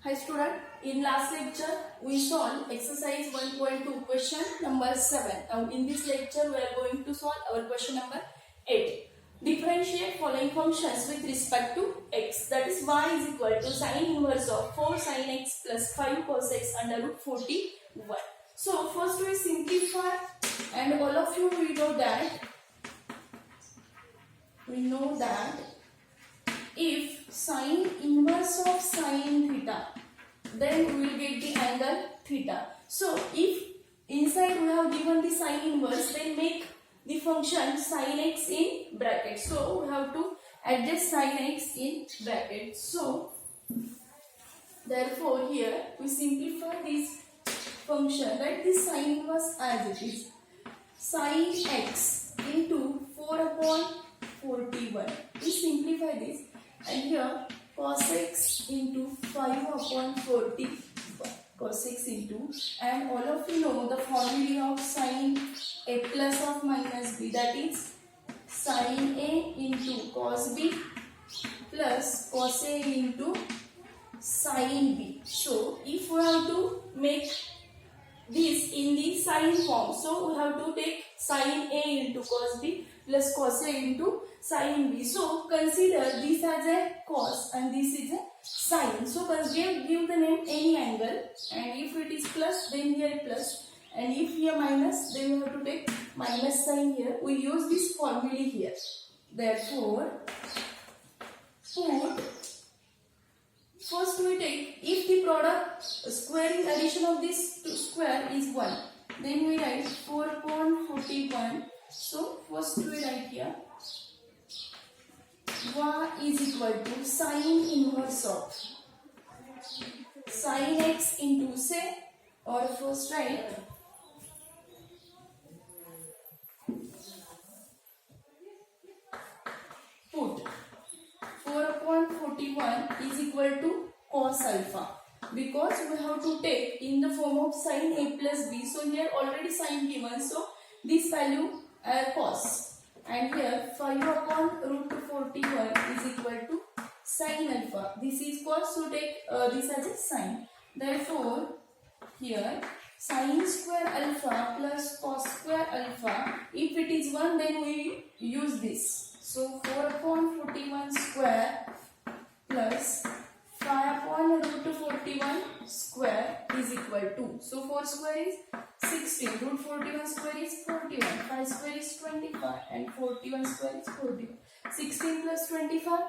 Hi student, in last lecture we solved exercise 1.2 question number 7. Now in this lecture we are going to solve our question number 8. Differentiate following functions with respect to x. That is y is equal to sin inverse of 4 sin x plus 5 cos x under root 41. So first we simplify, and all of you we know that if sin inverse of sin theta, then we will get the angle theta. So if inside we have given the sin inverse, then make the function sin x in bracket. So we have to adjust sin x in bracket. So therefore here we simplify this function, write this sin inverse as it is. Sin x into 4 upon 41. We simplify this, and here cos x into 5 upon 41. Cos x into, and all of you know the formula of sin a plus of minus b, that is sin a into cos b plus cos a into sin b. So if we have to make this in the sin form, so we have to take sin a into cos b plus cos a into sin b. So consider this as a cos and this is a sin. So give the name any angle, and if it is plus then here plus, and if here minus then we have to take minus sign here. We use this formula here. Therefore put, first we take, if the product squaring addition of this two square is 1, then we write 4 upon 41. So first we write here y is equal to sin inverse of sin x into, say, or first write put 4 upon 41 is equal to cos alpha, because we have to take in the form of sin a plus b. So here already sin given, so this value cos, and here 5 upon root 41 is equal to sin alpha. This is cos, so take this as a sin. Therefore here sin square alpha plus cos square alpha, if it is 1 then we use this. So 4 upon 41 square plus 5 upon root 41 square is equal to, so 4 square is 16, root 41 square is 41, 5 square is 25, and 41 square is 41. 16 plus 25,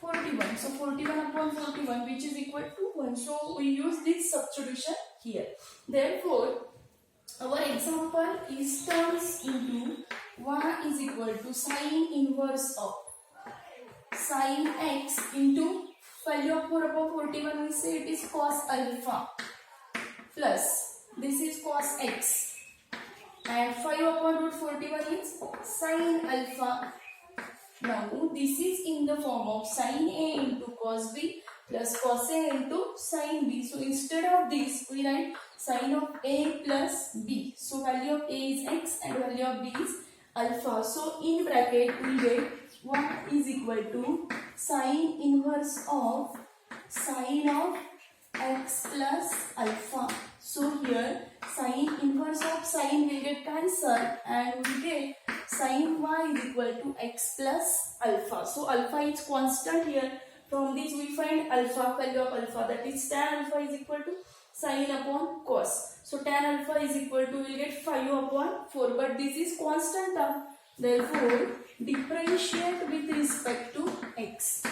41. So 41 upon 41, which is equal to 1. So we use this substitution here. Therefore our example is turns into y is equal to sin inverse of sin x into value of 4 upon 41, we say it is cos alpha, plus this is cos x, and 5 upon root 41 is sin alpha. Now this is in the form of sin a into cos b plus cos a into sin b. So instead of this we write sin of a plus b. So value of a is x and value of b is alpha. So in bracket we get y is equal to sin inverse of sin of x plus alpha. So here sin inverse of sin will get cancelled, and we get sin y is equal to x plus alpha. So alpha is constant here. From this we find alpha, value of alpha, that is tan alpha is equal to sin upon cos. So tan alpha is equal to, we will get 5 upon 4, but this is constant term. Therefore differentiate with respect to x.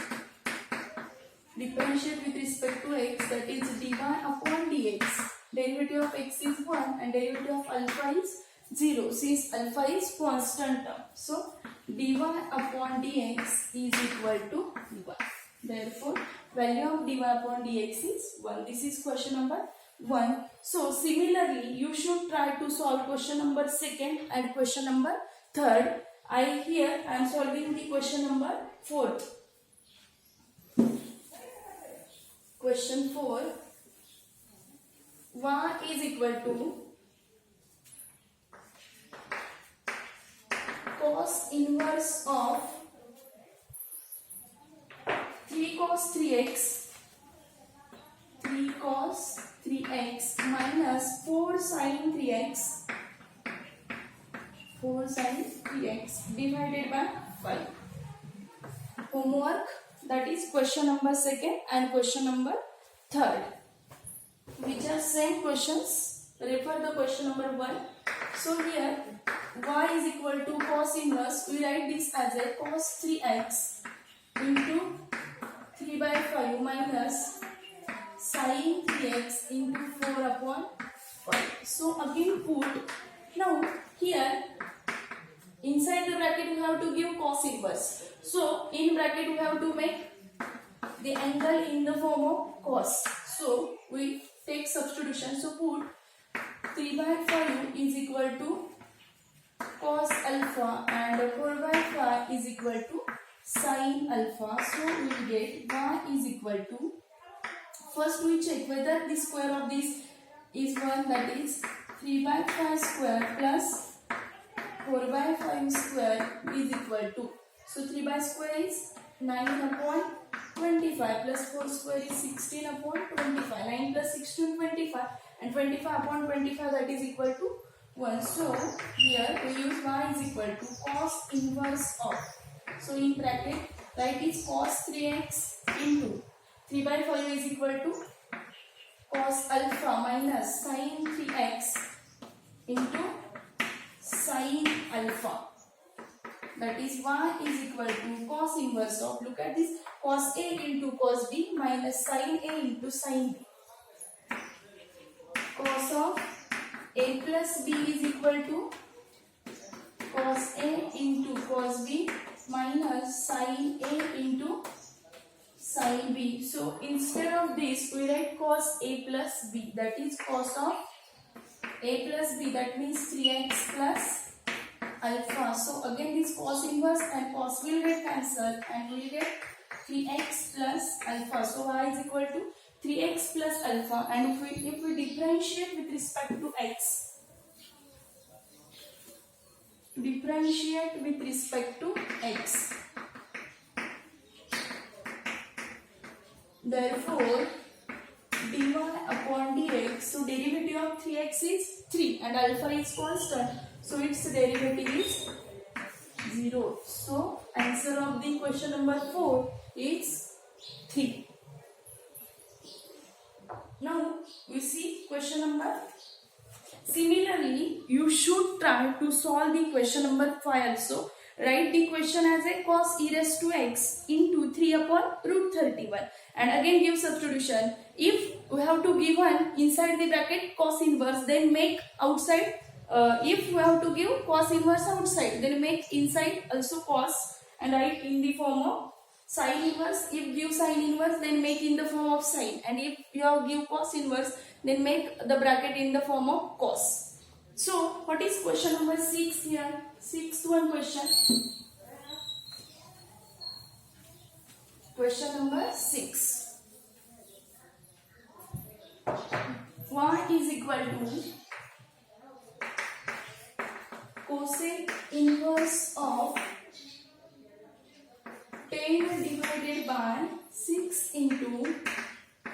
Differentiate with respect to x, that is dy upon dx. Derivative of x is 1 and derivative of alpha is 0, since alpha is constant term. So dy upon dx is equal to 1. Therefore value of dy upon dx is 1. This is question number 1. So similarly you should try to solve question number 2 and question number 3. I am solving the question number 4. Question 4. Y is equal to cos inverse of 3 cos 3x cos 3x minus 4 sin 3x, 4 sin 3x divided by 5. Homework, that is question number 2 and question number 3, which are same questions. Refer the question number 1. So here y is equal to cos inverse, we write this as a cos 3x into 3 by 5 minus sin 3x into 4 upon 5. So again put, now here inside the bracket we have to give cos inverse. So in bracket we have to make the angle in the form of cos. So we take substitution. So put 3 by 5 is equal to cos alpha and 4 by 5 is equal to sin alpha. So we will get y is equal to, first we check whether the square of this is 1, that is 3 by 5 square plus 4 by 5 square is equal to, so 3 by square is 9 upon 25 plus 4 square is 16 upon 25. 9 plus 16 25 and 25 upon 25, that is equal to 1. So here we use y is equal to cos inverse of, so in bracket write is cos 3x into 3 by 5 is equal to cos alpha minus sin 3x into sin alpha, that is y is equal to cos inverse of, look at this, cos A into cos B minus sin A into sin B. Cos of A plus B is equal to cos A into cos B minus sin A into sin B. So instead of this we write cos A plus B, that is cos of A plus B, that means 3x plus alpha. So again this cos inverse and cos will get cancelled and we will get 3x plus alpha. So y is equal to 3x plus alpha, and if we differentiate with respect to x, differentiate with respect to x, therefore dy upon dx, so derivative of 3x is 3 and alpha is constant, so its derivative is 0. So answer of the question number 4 is 3. Now we see question number. Similarly, you should try to solve the question number 5 also. Write the question as a cos e raised to x into 3 upon root 31 and again give substitution. If we have to give one inside the bracket cos inverse, then make outside, if we have to give cos inverse outside, then make inside also cos and write in the form of sin inverse. If give sin inverse, then make in the form of sin, and if you have give cos inverse, then make the bracket in the form of cos. So what is question number 6 here? 6th one question. Question number 6. Y is equal to cosec inverse of 10 divided by 6 into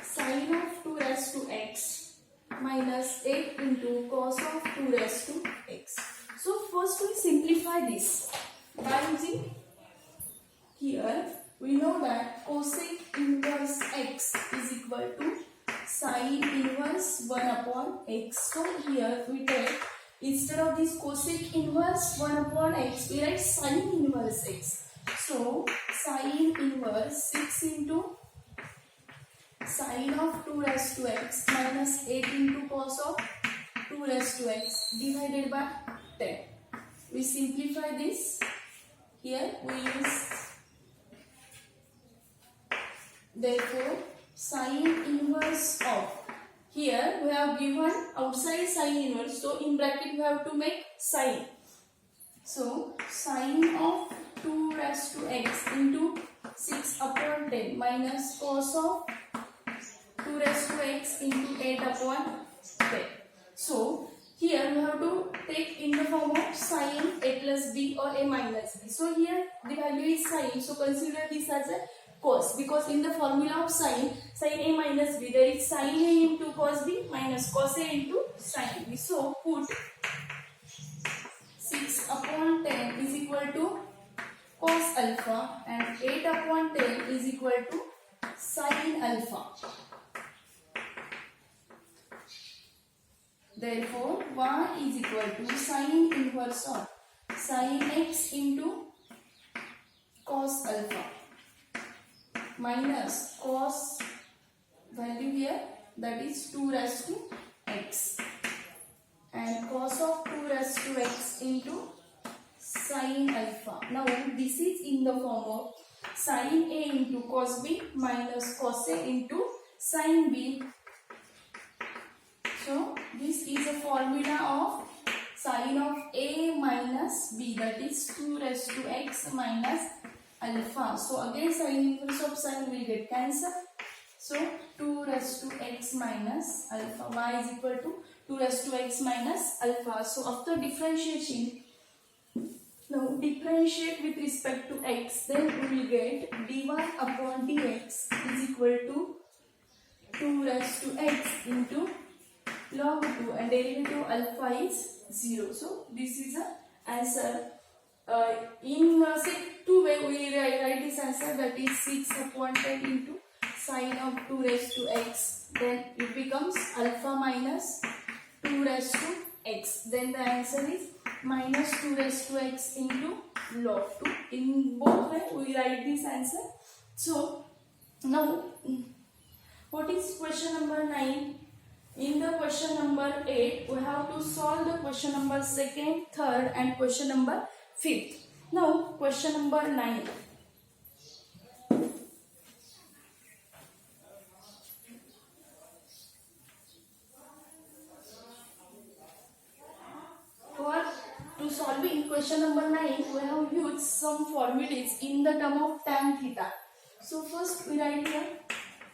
sin of 2 raised to x minus 8 into cos of 2 raised to x. So first we simplify this by using, here we know that cosec inverse x is equal to sin inverse 1 upon x. So here we take, instead of this cosec inverse 1 upon x, we write sin inverse x. So sin inverse 6 into sin of 2 raised to x minus 8 into cos of 2 raised to x divided by 10. We simplify this. Here we use, therefore sin inverse of, here we have given outside sin inverse, so in bracket we have to make sin. So sin of 2 raised to x into 6 upon 10 minus cos of 2 raised to x into 8 upon 10. So here we have to take in the form of sin a plus b or a minus b. So here the value is sin, so consider this as a cos, because in the formula of sin A minus b, there is sin A into cos b minus cos A into sin b. So put 6 upon 10 is equal to cos alpha and 8 upon 10 is equal to sin alpha. Therefore, y is equal to sin inverse of sin x into cos alpha minus cos value here, that is 2 raised to x, and cos of 2 raised to x into sin alpha. Now this is in the form of sin A into cos B minus cos A into sin B. So this is a formula of sin of A minus B, that is 2 raised to x minus alpha. So again sin inverse of sin will get cancelled. So 2 raised to x minus alpha, y is equal to 2 raised to x minus alpha. So after differentiation, now differentiate with respect to x, then we will get dy upon dx is equal to 2 raised to x into log 2, and derivative of alpha is 0. So this is the answer. In two way we write this answer, that is 6 upon 10 into sin of 2 raised to x, then it becomes alpha minus 2 raised to x, then the answer is minus 2 raised to x into log 2. In both way we write this answer. So now what is question number 9? In the question number 8 we have to solve the question number 2nd, 3rd and question number 5th. Now question number 9. To solving question number 9, we have used some formulas in the term of tan theta. So first we write here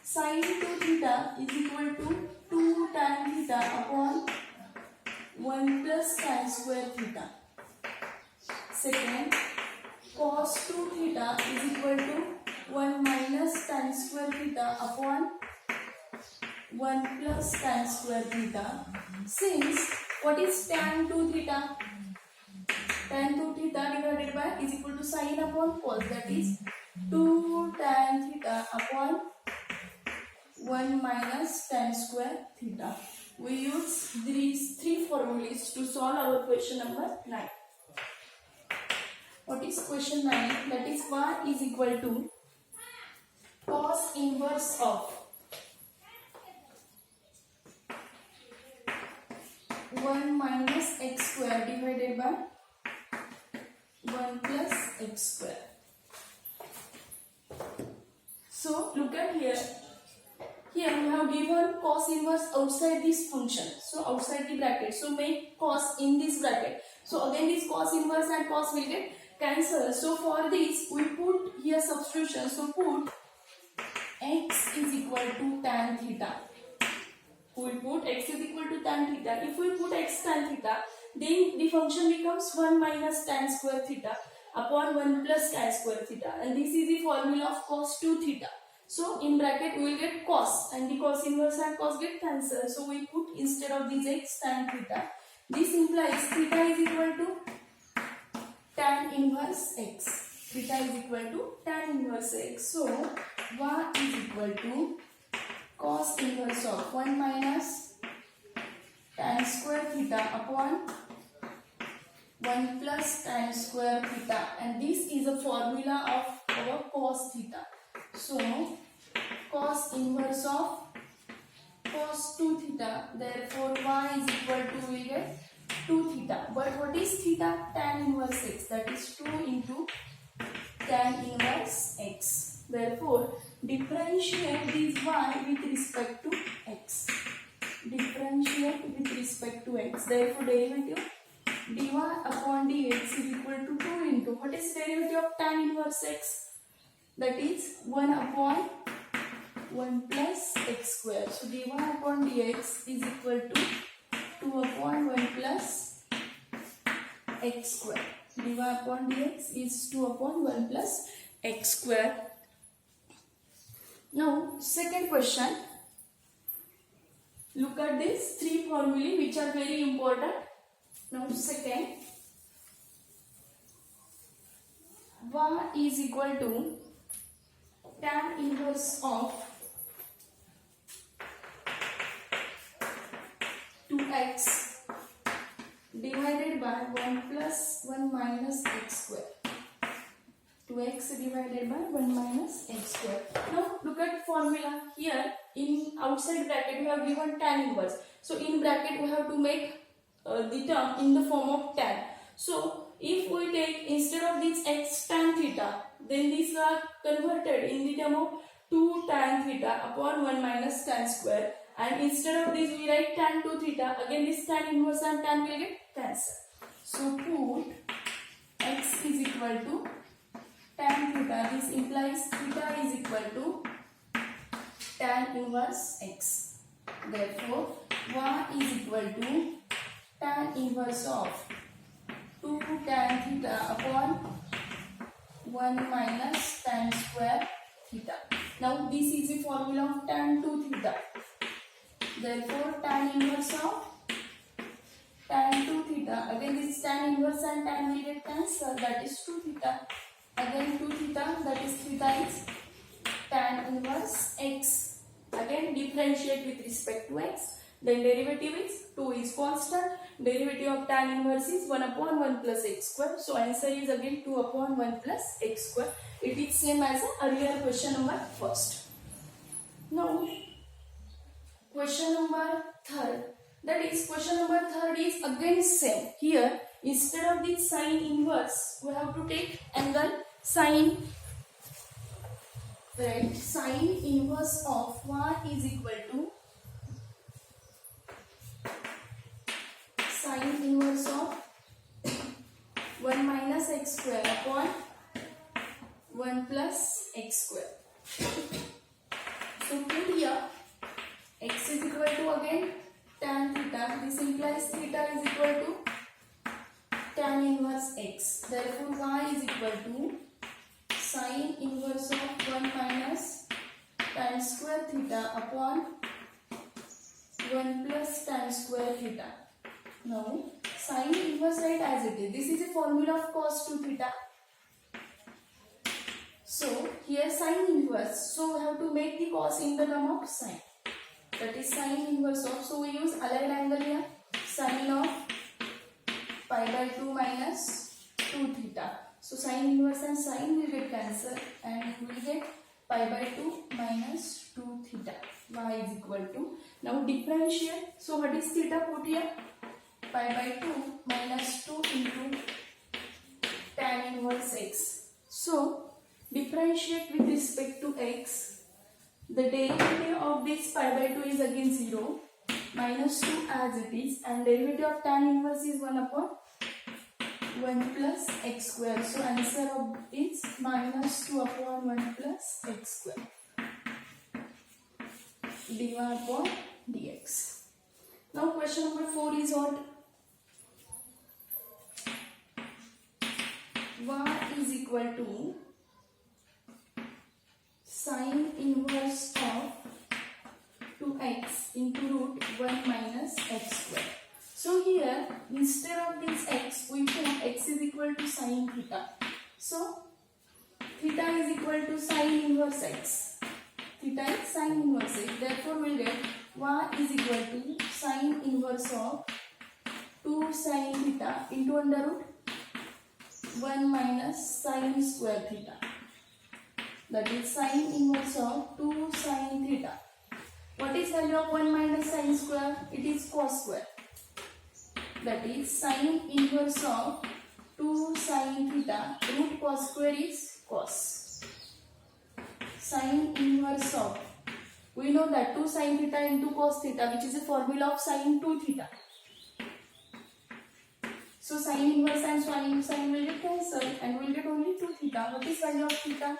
sin 2 theta is equal to 2 tan theta upon 1 plus tan square theta. Second, cos 2 theta is equal to 1 minus tan square theta upon 1 plus tan square theta. Since what is tan 2 theta? Tan 2 theta divided by is equal to sin upon cos, that is 2 tan theta upon 1 minus tan square theta. We use these three formulas to solve our question number 9. What is question 9? That is y is equal to cos inverse of 1 minus x square divided by 1 plus x square. So look at here. Here we have given cos inverse outside this function. So outside the bracket. So make cos in this bracket. So again this cos inverse and cos will get cancelled. So for this we put here substitution. So put x is equal to tan theta. We put x is equal to tan theta. If we put x tan theta, then the function becomes 1 minus tan square theta upon 1 plus tan square theta, and this is the formula of cos 2 theta. So in bracket we will get cos, and the cos inverse and cos get cancelled. So we put instead of this x tan theta. This implies theta is equal to tan inverse x. Theta is equal to tan inverse x. So y is equal to cos inverse of 1 minus tan square theta upon 1 plus tan square theta, and this is a formula of our cos theta. So cos inverse of cos 2 theta, therefore y is equal to, we get 2 theta. But what is theta? Tan inverse x, that is 2 into tan inverse x. Therefore differentiate this y with respect to x. Differentiate with respect to x. Therefore derivative dy upon dx is equal to 2 into, what is derivative of tan inverse x? That is 1 upon 1 plus x square. So dy upon dx is equal to 2 upon 1 plus x square. Dy upon dx is 2 upon 1 plus x square. Now, second question. Look at these three formulae which are very important. Now, second, y is equal to tan inverse of 2x divided by 1 plus 1 minus x square. 2x divided by 1 minus x square. Now look at formula here. In outside bracket we have given tan inverse. So in bracket we have to make the term in the form of tan. So if we take instead of this x tan theta, then these are converted in the term of 2 tan theta upon 1 minus tan square. And instead of this we write tan 2 theta. Again this tan inverse and tan will get cancelled. So put x is equal to tan theta. This implies theta is equal to tan inverse x. Therefore, y is equal to tan inverse of 2 tan theta upon 1 minus tan square theta. Now, this is the formula of tan 2 theta. Therefore, tan inverse of tan 2 theta. Again, this tan inverse and tan will get cancelled. That is 2 theta. Again 2 theta, that is theta is tan inverse x. Again differentiate with respect to x. Then derivative is 2 is constant. Derivative of tan inverse is 1 upon 1 plus x square. So answer is again 2 upon 1 plus x square. It is same as the earlier question number first. Now question number third. That is question number third is again same. Here instead of this sine inverse we have to take angle sine. Right, sine inverse of y is equal to sine inverse of 1 minus x square upon 1 plus x square. So put here x is equal to again tan theta. This implies theta is equal to tan inverse x. Therefore, y is equal to sine inverse of 1 minus tan square theta upon 1 plus tan square theta. Now, sine inverse write as it is. This is a formula of cos 2 theta. So, here sine inverse. So, we have to make the cos in the term of sine. That is sine inverse of. So, we use allied angle here. Sine of pi by 2 minus 2 theta. So sine inverse and sine will get cancelled and we will get pi by 2 minus 2 theta. Y is equal to. Now differentiate. So what is theta put here? Pi by 2 minus 2 into tan inverse x. So differentiate with respect to x. The derivative of this pi by 2 is again 0. Minus 2 as it is. And derivative of tan inverse is 1 upon 1 plus x square. So answer of is minus 2 upon 1 plus x square. dy upon dx. Now question number 4 is what? Y is equal to sine inverse of 2x into root 1 minus x square. So here instead of this x we put x is equal to sine theta. So theta is equal to sine inverse x. Theta is sine inverse x. Therefore we will get y is equal to sine inverse of 2 sine theta into under root 1 minus sine square theta. That is sine inverse of 2 sine theta. What is value of 1 minus sine square? It is cos square. That is sine inverse of 2 sine theta. Root cos square is cos. Sine inverse of, we know that 2 sine theta into cos theta, which is a formula of sine 2 theta. So sine inverse and sine will get cancelled and we will get only 2 theta. What is value of theta?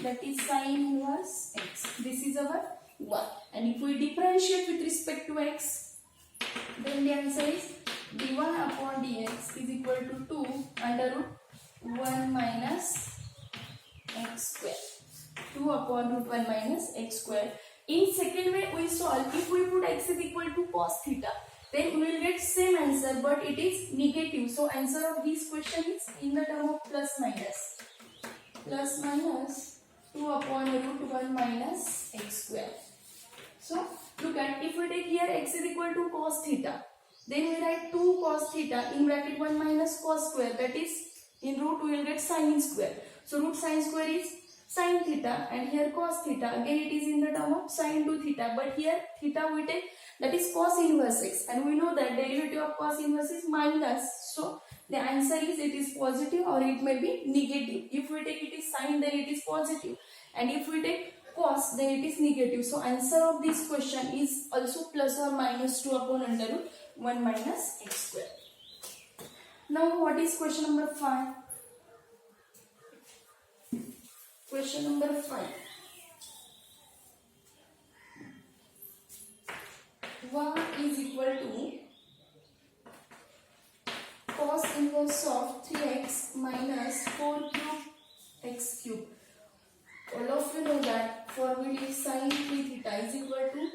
That is sine inverse x. This is our y. And if we differentiate with respect to x, then the answer is dy upon dx is equal to 2 under root 1 minus x square. 2 upon root 1 minus x square. In second way we solve, if we put x is equal to cos theta, then we will get same answer but it is negative. So answer of this question is in the term of plus minus. Plus minus 2 upon root 1 minus x square. So look at, if we take here x is equal to cos theta, then we write 2 cos theta in bracket 1 minus cos square, that is in root we will get sin square. So root sin square is sin theta and here cos theta, again it is in the term of sin 2 theta, but here theta we take, that is cos inverse x, and we know that derivative of cos inverse is minus. So the answer is it is positive or it may be negative. If we take it is sin, then it is positive, and if we take cos, then it is negative. So answer of this question is also plus or minus 2 upon under root 1 minus x square. Now what is question number 5? Question number 5. 1 is equal to cos inverse of 3x minus 4 cube x cube. All of you know that formula sin 3 theta is equal to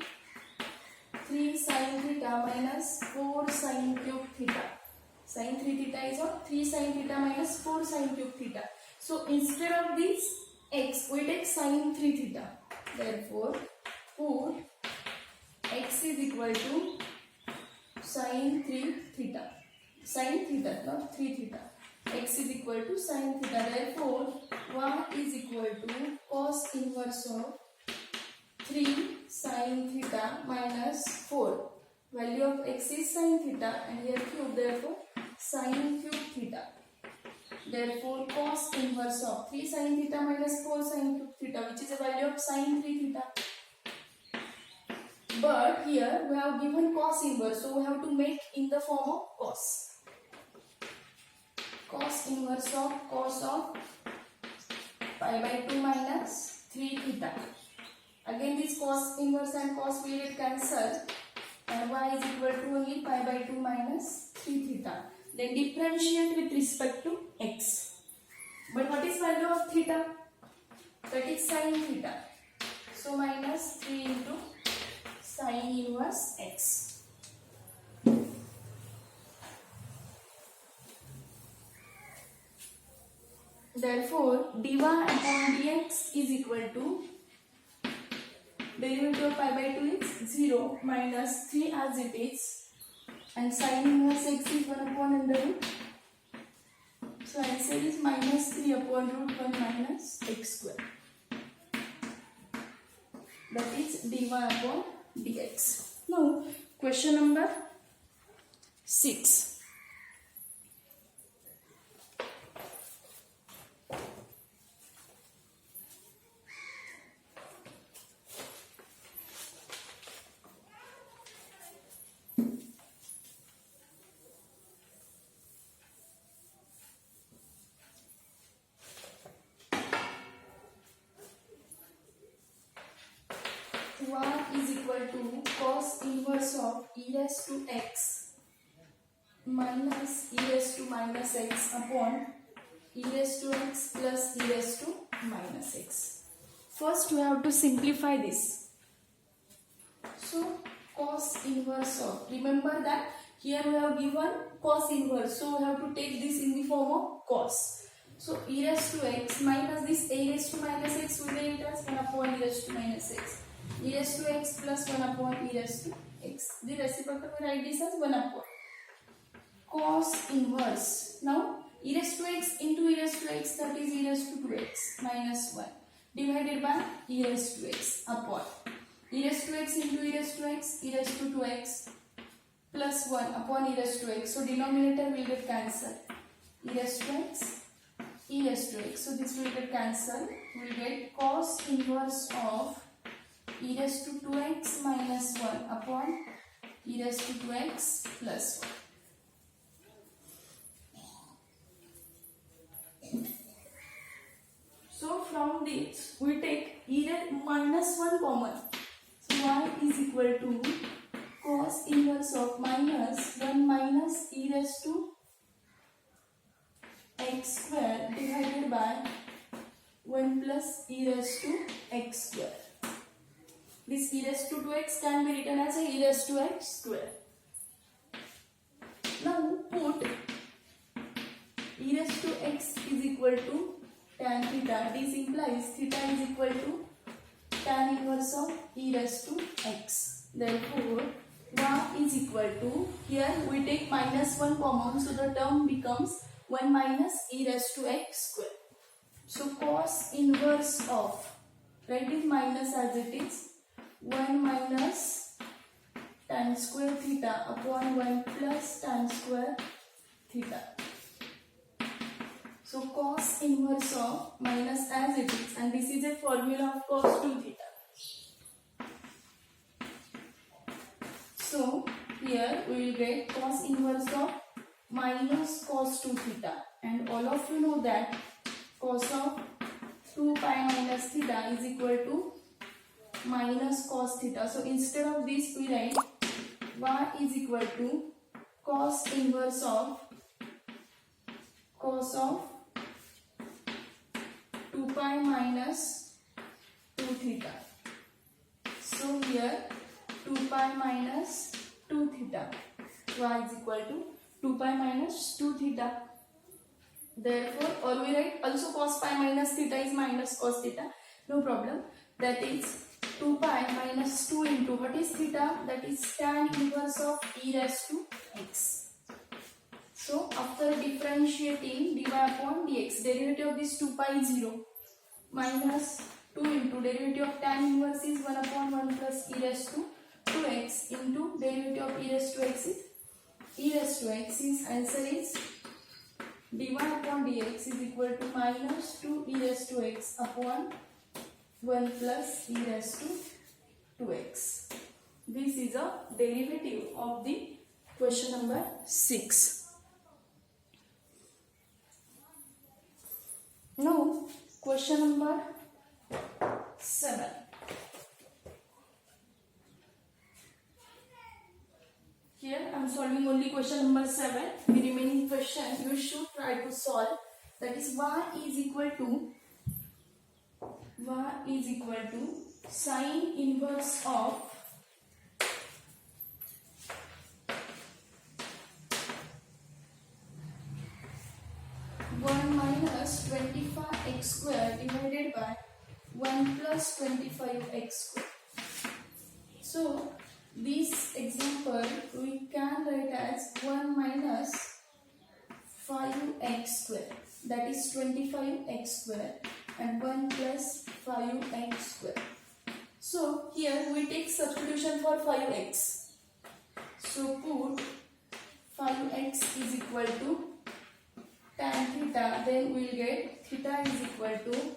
3 sin theta minus 4 sin cube theta. Sin 3 theta is what? 3 sin theta minus 4 sin cube theta. So instead of this x, we take sin 3 theta. Therefore, put x is equal to sin 3 theta. Sin theta, not 3 theta. X is equal to sin theta. Therefore, 1 is equal to cos inverse of 3 sin theta minus 4. Value of x is sin theta and here cube, therefore sin cube theta. Therefore, cos inverse of 3 sin theta minus 4 sin cube theta, which is a value of sin 3 theta. But here we have given cos inverse, so we have to make in the form of cos. Cos inverse of cos of pi by 2 minus 3 theta. Again this cos inverse and cos will get cancelled and y is equal to only pi by 2 minus 3 theta. Then differentiate with respect to x. But what is value of theta? That is sin theta. So minus 3 into sin inverse x. Therefore, dy upon dx is equal to derivative of pi by 2 is 0 minus 3 as it is, and sin inverse x is 1 upon under root. So answer is minus 3 upon root 1 minus x square. That is dy upon dx. Now question number 6. Y is equal to cos inverse of e raised to x minus e raised to minus x upon e raised to x plus e raised to minus x. First we have to simplify this. So cos inverse of, remember that here we have given cos inverse, so we have to take this in the form of cos. So e raised to x minus this a raised to minus x, we write it as 1 upon e raised to minus x. E raised to x plus 1 upon e raised to x. The reciprocal we write this as 1 upon cos inverse. Now e raised to x into e raised to x, that is e raised to 2x minus 1 divided by e raised to x upon e raised to x into e raised to x, e raised to 2x plus 1 upon e raised to x. So denominator will get cancelled. E raised to x, e raised to x. So this will get cancelled. We will get cos inverse of e raised to 2x minus 1 upon e raised to 2x plus 1. So from this we take e raised minus 1 common. So y is equal to cos inverse of minus 1 minus e raised to x square divided by 1 plus e raised to x square. This e raised to 2x can be written as a e raised to x square. Now put e raised to x is equal to tan theta. This implies theta is equal to tan inverse of e raised to x. Therefore, y is equal to, here we take minus 1 common, so the term becomes 1 minus e raised to x square. So cos inverse of, write it minus as it is, 1 minus tan square theta upon 1 plus tan square theta. So cos inverse of minus as it is, and this is a formula of cos 2 theta. So here we will get cos inverse of minus cos 2 theta, and all of you know that cos of 2 pi minus theta is equal to minus cos theta. So instead of this we write y is equal to cos inverse of 2 pi minus 2 theta. So here 2 pi minus 2 theta, y is equal to 2 pi minus 2 theta. Therefore, or we write also cos pi minus theta is minus cos theta, no problem. That is 2 pi minus 2 into what is theta? That is tan inverse of e raised to x. So after differentiating dy upon dx, derivative of this 2 pi is 0, minus 2 into derivative of tan inverse is 1 upon 1 plus e raised to 2x into derivative of e raised to x is e raised to x. Is answer is dy upon dx is equal to minus 2 e raised to x upon 1 plus e raised to 2x. This is a derivative of the question number 6. Now question number 7. Here I am solving only question number 7. The remaining question you should try to solve. That is y is equal to sine inverse of 1 minus 25x square divided by 1 plus 25x square. So this example we can write as 1 minus 5x square, that is 25x square, and 1 plus 5x square. So here we take substitution for 5x. So put 5x is equal to tan theta, then we will get theta is equal to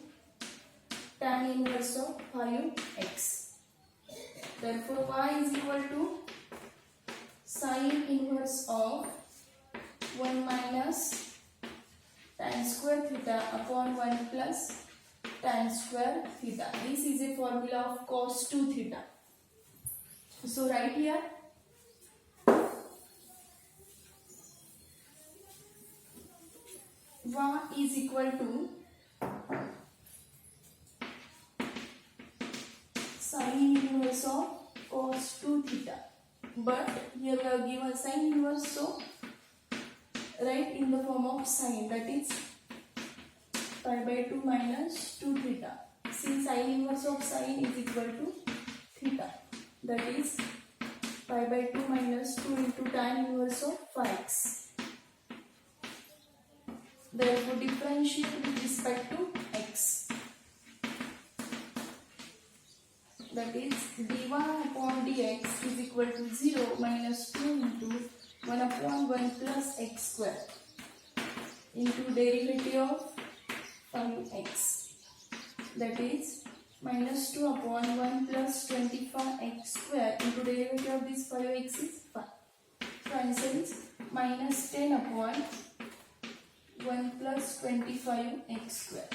tan inverse of 5x. Therefore y is equal to sine inverse of 1 minus tan square theta upon 1 plus tan square theta. This is a formula of cos 2 theta. So right here y is equal to sine inverse of cos 2 theta, but here we have given sine inverse, so write in the form of sine, that is pi by 2 minus 2 theta. Since sine inverse of sine is equal to theta, that is pi by 2 minus 2 into tan inverse of 5x. Therefore differentiate with respect to x. That is dy upon dx is equal to 0 minus 2 into 1 upon 1 plus x square into derivative of 5x. That is minus 2 upon 1 plus 25x square into derivative of this 5x is 5. So answer is minus 10 upon 1 plus 25x square.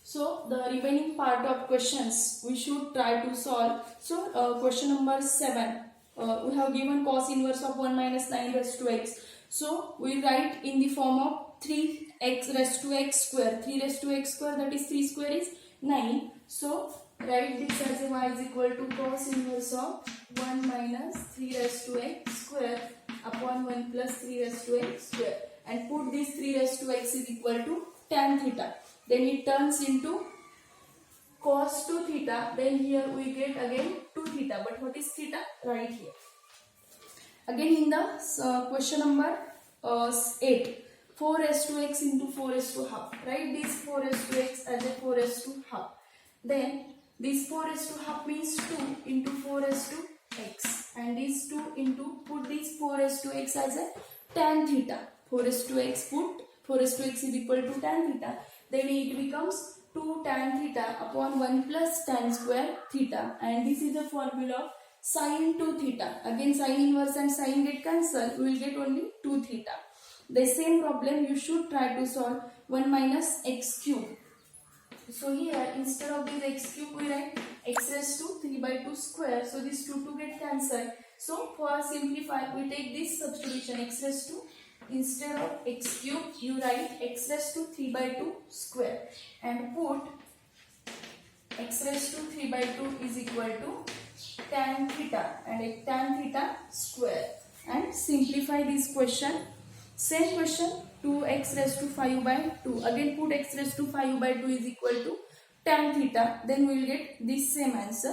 So the remaining part of questions we should try to solve. So question number 7, we have given cos inverse of 1 minus 9 raised to x. So we write in the form of 3x raised to x square. 3 raised to x square, that is 3 square is 9. So write this as a y is equal to cos inverse of 1 minus 3 raised to x square upon 1 plus 3 raised to x square. And put this 3 raised to x is equal to tan theta. Then it turns into cos 2 theta. Then here we get again 2 theta. But what is theta? Right here. Again in the question number 8. 4 raised to x into 4 raised to half. Write this 4 raised to x as a 4 raised to half. Then this 4 raised to half means 2 into 4 raised to x. And this 2 into, put this 4 raised to x as a tan theta. 4 raised to x, put 4 raised to x is equal to tan theta. Then it becomes 2 tan theta upon 1 plus tan square theta. And this is the formula of sin 2 theta. Again sin inverse and sin get cancelled. We will get only 2 theta. The same problem you should try to solve 1 minus x cube. So here instead of this x cube we write x raised to 3 by 2 square. So this 2 get cancelled. So for simplify we take this substitution x raised to, instead of x cube you write x raised to 3 by 2 square and put x raised to 3 by 2 is equal to tan theta and tan theta square, and simplify this question. Same question, 2x raised to 5 by 2. Again put x raised to 5 by 2 is equal to tan theta. Then we will get this same answer.